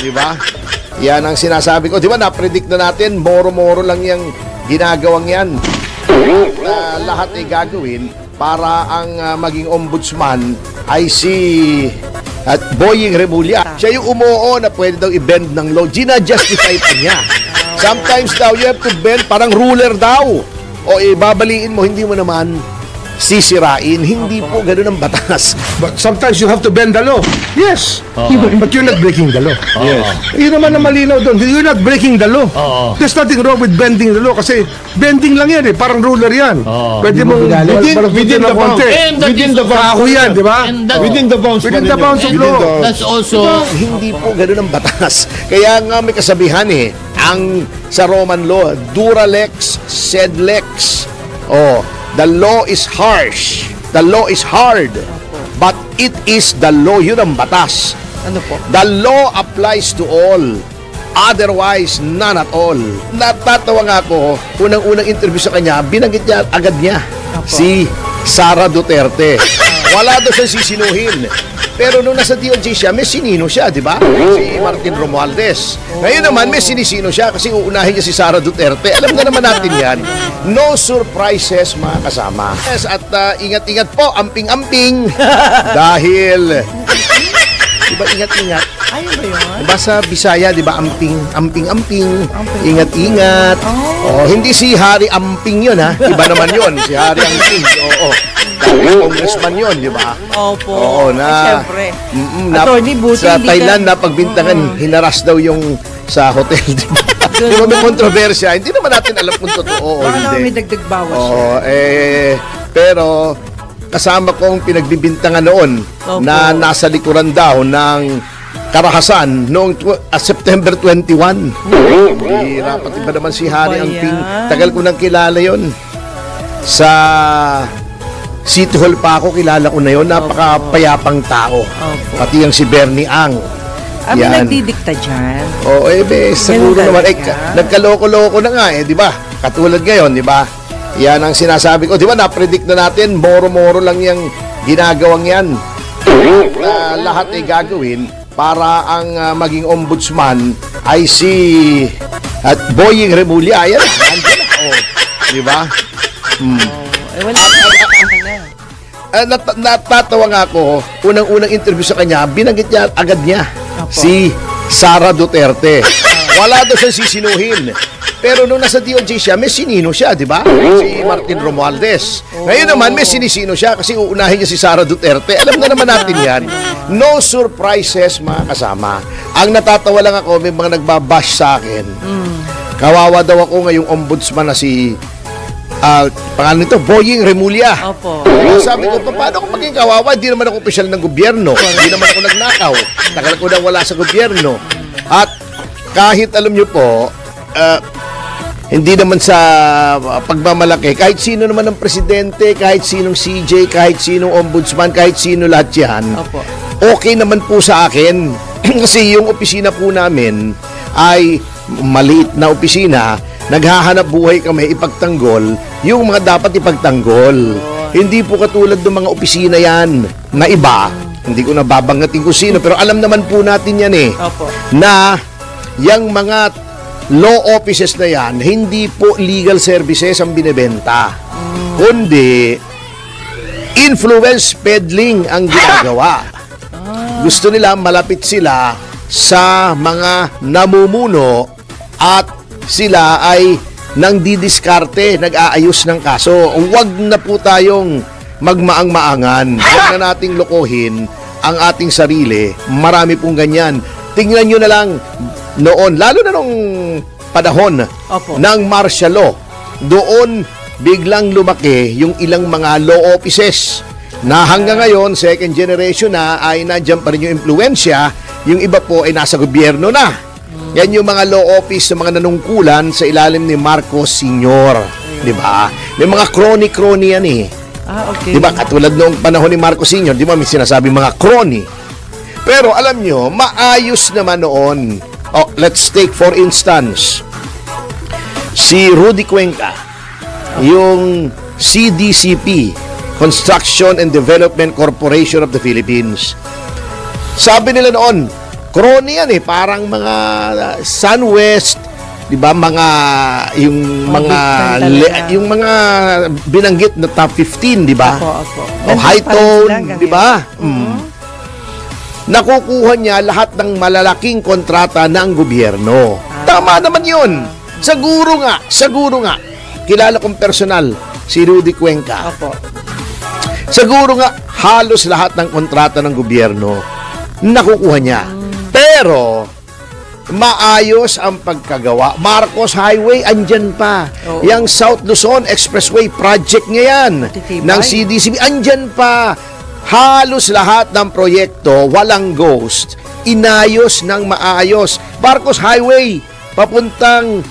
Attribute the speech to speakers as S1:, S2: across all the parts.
S1: Di ba? Yan ang sinasabi ko. Di ba, na-predict na natin, moro-moro lang yung ginagawang yan. Lahat ay gagawin para ang maging ombudsman ay si Boying Remulla. Siya yung umuo na pwede daw i-bend ng law. Gina-justify pa niya. Sometimes daw, you have to bend, parang ruler daw. O ibabaliin mo, hindi mo naman sisirain. Hindi po ganun ang batas.
S2: But sometimes you have to bend the law. Yes. But you're not breaking the law.
S1: Yes.
S2: Yun naman na malinaw doon. You're not breaking the law. There's nothing wrong with bending the law kasi bending lang yan eh. Parang ruler yan. Pwede mong within the bounds. Within the bounds yan, di ba?
S1: Within the bounds.
S2: Within the bounds of law.
S3: That's also...
S1: Hindi po ganun ang batas. Kaya nga may kasabihan eh. Ang sa Roman law, dura lex, sed lex. The law is harsh. The law is hard. But it is the law. Yun ang batas.
S3: Ano po?
S1: The law applies to all. Otherwise, none at all. Natatawa nga ako, unang-unang interview sa kanya, binanggit niya agad niya. Si Sara Duterte. Wala daw siyang sisinuhin. Pero nung nasa DOJ siya, may sinino siya, di ba? Si Martin Romualdez. Ngayon naman, may sinisino siya kasi uunahin niya si Sara Duterte. Alam na naman natin yan. No surprises, mga kasama. Yes, at ingat-ingat po, amping-amping. Dahil, di ba ingat-ingat?
S3: Ayun ba yun?
S1: Diba sa Bisaya, di ba, amping, amping-amping. Ingat-ingat. Hindi si Hari Amping yun, ha? Iba naman yun, si Hari Amping. Congressman yun, di ba?
S3: Opo.
S1: Oo, na...
S3: Siyempre.
S1: Attorney, buti sa Thailand, napagbintangan, hinaras daw yung sa hotel, di ba? Di ba may kontrobersya? Hindi naman natin alam kung totoo o
S3: Baka naman
S1: hindi.
S3: may dagdag bawas
S1: Oo, pero kasama kong pinagbibintangan noon na nasa likuran daw ng karahasan noong September 21. Hira, pati ba naman si Hari Amping? Tagal ko nang kilala yon. Sa City Hall pa ako, kilala ko na yon. Napakapayapang tao. Pati yung si Bernie Ang.
S3: Yan. Nagdidikta dyan.
S1: Siguro naman. Nagkaloko-loko na nga di ba? Katulad ngayon, di ba? Yan ang sinasabi ko. Di ba, na-predict na natin, moro-moro lang yung ginagawang yan. Lahat ay gagawin para ang maging ombudsman ay si Boying Remulla. Ayan, andyan na. Di ba? Natatawa nga ako, unang-unang interview sa kanya, binanggit niya agad niya si Sara Duterte. Wala daw siyang sisinuhin. Pero nung nasa DOJ siya, may sinino siya, di ba? Si Martin Romualdez. Ngayon naman, may sinisino siya kasi uunahin niya si Sara Duterte. Alam na naman natin yan. No surprises, mga kasama. Ang natatawa lang ako, may mga nagbabash sa akin. Kawawa daw ako ngayong ombudsman na si pangalan nito, Boying Remulla. Sabi ko, paano ako maging kawawa? Hindi naman ako opisyal ng gobyerno. Hindi naman ako nagnakaw. Tagal ko nang wala sa gobyerno. At kahit alam nyo po, hindi naman sa pagmamalaki, kahit sino naman ang presidente, kahit sinong CJ, kahit sinong ombudsman, kahit sino lahat yan, okay naman po sa akin. Kasi yung opisina po namin ay maliit na opisina. Naghahanap buhay kami ipagtanggol yung mga dapat ipagtanggol. Hindi po katulad ng mga opisina yan na iba. Hindi ko nababanggatin kung sino, pero alam naman po natin yan na yung mga law offices na yan, hindi po legal services ang binebenta. Kundi influence peddling ang ginagawa. Gusto nila malapit sila sa mga namumuno at sila ay nang didiskarte, nag-aayos ng kaso. Huwag na po tayong magmaang-maangan. Huwag na nating lokohin ang ating sarili. Marami pong ganyan. Tingnan nyo na lang noon, lalo na nung panahon ng martial law. Doon biglang lumaki yung ilang mga law offices na hanggang ngayon, second generation na, ay nandiyan pa rin yung impluensya. Yung iba po ay nasa gobyerno na. Yan yung mga law office ng mga nanungkulan sa ilalim ni Marcos Sr. Di ba? May mga crony-crony yan eh. Di ba? Katulad noong panahon ni Marcos Sr., di ba may sinasabi mga crony. Pero alam nyo, maayos naman noon. Let's take for instance, si Rudy Cuenca, yung CDCP, Construction and Development Corporation of the Philippines. Sabi nila noon, krone yan parang mga SunWest, 'di ba? Mga yung mga binanggit na top 15, 'di ba?
S3: Opo.
S1: O high tone, 'di ba? Nakukuha niya lahat ng malalaking kontrata ng gobyerno. Tama naman 'yun. Siguro nga. Kilala kong personal si Rudy Cuenca.
S3: Opo.
S1: Siguro nga halos lahat ng kontrata ng gobyerno nakukuha niya. Pero maayos ang pagkagawa. Marcos Highway andyan pa.
S3: Oo.
S1: Yang South Luzon Expressway project niya yan
S3: Matitibay.
S1: ng CDCB andyan pa. Halos lahat ng proyekto walang ghost. Inayos ng maayos. Marcos Highway papuntang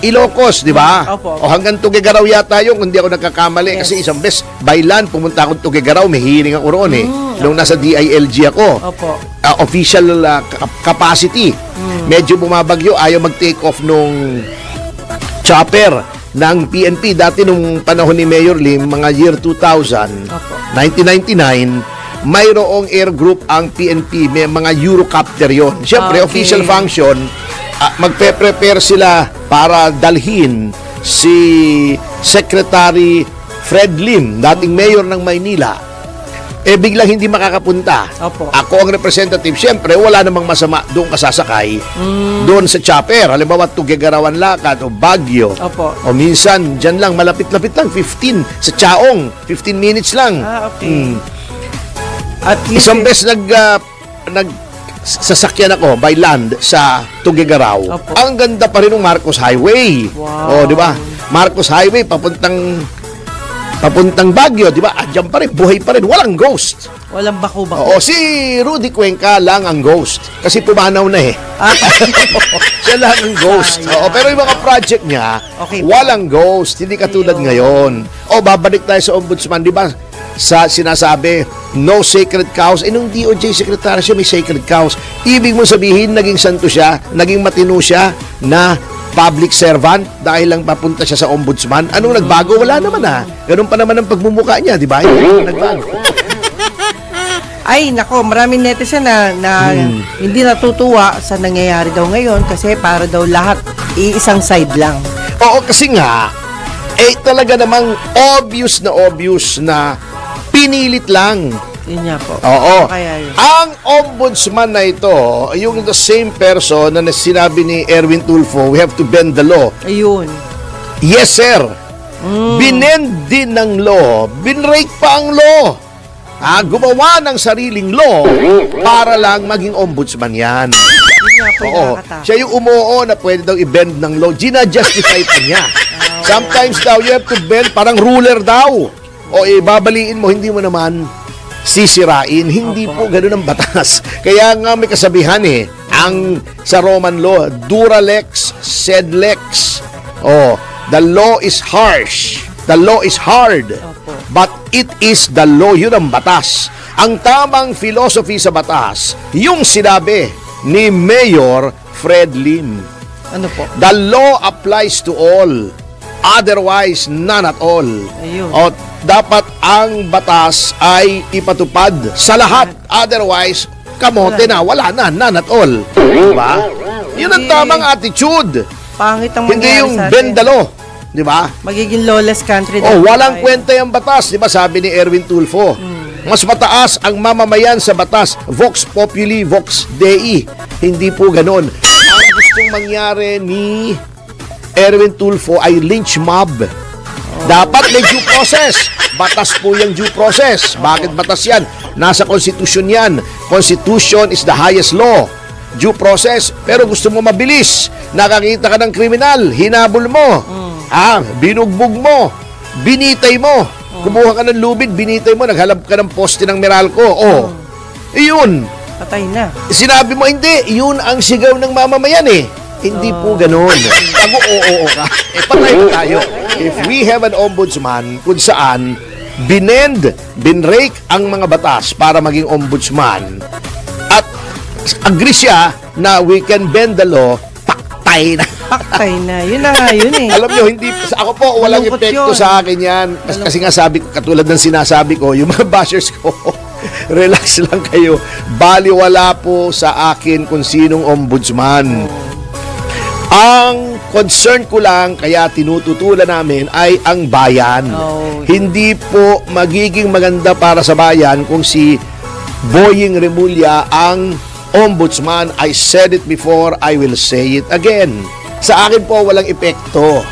S1: Ilocos, di ba?
S3: Opo.
S1: O hanggang Tugigaraw yata yung, kung di ako nagkakamali.
S3: Yes.
S1: Kasi isang beses, by land, pumunta akong Tugigaraw, may hearing ako roon nung nasa DILG ako.
S3: Opo.
S1: Official capacity. Medyo bumabagyo, ayaw mag-take off nung chopper ng PNP. Dati nung panahon ni Mayor Lim, mga year 2000,
S3: Opo.
S1: 1999, mayroong air group ang PNP. May mga Eurocopter yon. Siyempre,
S3: Okay.
S1: official function, magpe-prepare sila para dalhin si Secretary Fred Lim, dating mayor ng Maynila. Biglang hindi makakapunta.
S3: Opo.
S1: Ako ang representative. Siyempre, wala namang masama doon kasasakay. Doon sa chopper. Halimbawa, Tugigarawan Lakad o Baguio.
S3: Opo.
S1: O minsan, dyan lang, malapit-lapit lang, 15. Sa Chaong, 15 minutes lang.
S3: Okay. At least,
S1: Isang beses sasakyan ako by land sa Tugigaraw.
S3: Opo.
S1: Ang ganda pa rin ng Marcos Highway.
S3: Wow.
S1: O, di ba? Marcos Highway papuntang Baguio, di ba? Diyan pa rin, buhay pa rin, walang ghost.
S3: walang bako-bako.
S1: Oo, si Rudy Cuenca lang ang ghost kasi pumanaw na Siya lang ang ghost. Oo, pero yung mga project niya,
S3: Okay.
S1: walang ghost, hindi katulad ngayon. Babalik tayo sa ombudsman, di ba? Sa sinasabi, no sacred cows. Nung DOJ secretary siya, may sacred cows. Ibig mo sabihin, naging santo siya, naging matino siya na public servant dahil lang papunta siya sa ombudsman. Anong nagbago? Wala naman Ganun pa naman ang pagmumuka niya, di ba? Hindi nagbago.
S3: Ay, nako, maraming netizen na hindi natutuwa sa nangyayari daw ngayon kasi para daw lahat iisang side lang.
S1: Oo, kasi nga, talaga namang obvious na pinilit lang.
S3: Yun nga po.
S1: Oo.
S3: Kaya yun.
S1: Ang ombudsman na ito, yung the same person na sinabi ni Erwin Tulfo, we have to bend the law.
S3: Ayun.
S1: Yes, sir. Binend din ng law. Binrake pa ang law. Gumawa ng sariling law para lang maging ombudsman yan.
S3: Yun nga po,
S1: Oo.
S3: nakakatakot.
S1: Siya yung umuo na pwede daw i-bend ng law. Gina-justify pa niya. Sometimes daw, you have to bend, parang ruler daw. O babaliin mo, hindi mo naman sisirain. Hindi po ganun ang batas. Kaya nga may kasabihan ang sa Roman law, dura lex, sed lex. The law is harsh. The law is hard. But it is the law. Yun ang batas. Ang tamang philosophy sa batas, yung sinabi ni Mayor Fred Lim.
S3: Ano po?
S1: The law applies to all. Otherwise, none at all.
S3: Ayun.
S1: Dapat ang batas ay ipatupad sa lahat. Otherwise, kamote na. Wala na. None at all. Diba? Yun ang tamang attitude.
S3: Pangit ang
S1: Hindi
S3: mangyari
S1: yung
S3: sa atin.
S1: bend the law. Diba?
S3: Magiging lawless country daw
S1: Walang
S3: tayo.
S1: kwenta yung batas. Diba sabi ni Erwin Tulfo? Mas mataas ang mamamayan sa batas. Vox populi, vox dei. Hindi po ganon. Ang gustong mangyari ni Erwin Tulfo ay lynch mob. Dapat may due process. Batas po yung due process. Bakit batas yan? Nasa konstitusyon yan. Constitution is the highest law. Due process. Pero gusto mo mabilis. Nakakita ka ng kriminal. Hinabol mo. Binugbog mo. Binitay mo. Kumuha ka ng lubid. Binitay mo. Naghalap ka ng poste ng Meralco. Iyon.
S3: Patay na.
S1: Sinabi mo, hindi. Yun ang sigaw ng mamamayan Hindi po ganun. Pag oo ka, patay na tayo. If we have an ombudsman kung saan binrake ang mga batas para maging ombudsman at agree siya na we can bend the law, paktay na.
S3: Paktay na. Yun na nga yun
S1: Alam nyo, hindi, ako po, walang
S3: Malungkot
S1: epekto
S3: yun.
S1: sa akin yan. Kasi nga sabi ko, katulad ng sinasabi ko, yung mga bashers ko, Relax lang kayo. Baliwala po sa akin kung sinong ombudsman. Ang concern ko lang, kaya tinututulan namin, ay ang bayan. Hindi po magiging maganda para sa bayan kung si Boying Remulla ang ombudsman. I said it before, I will say it again. Sa akin po, walang epekto.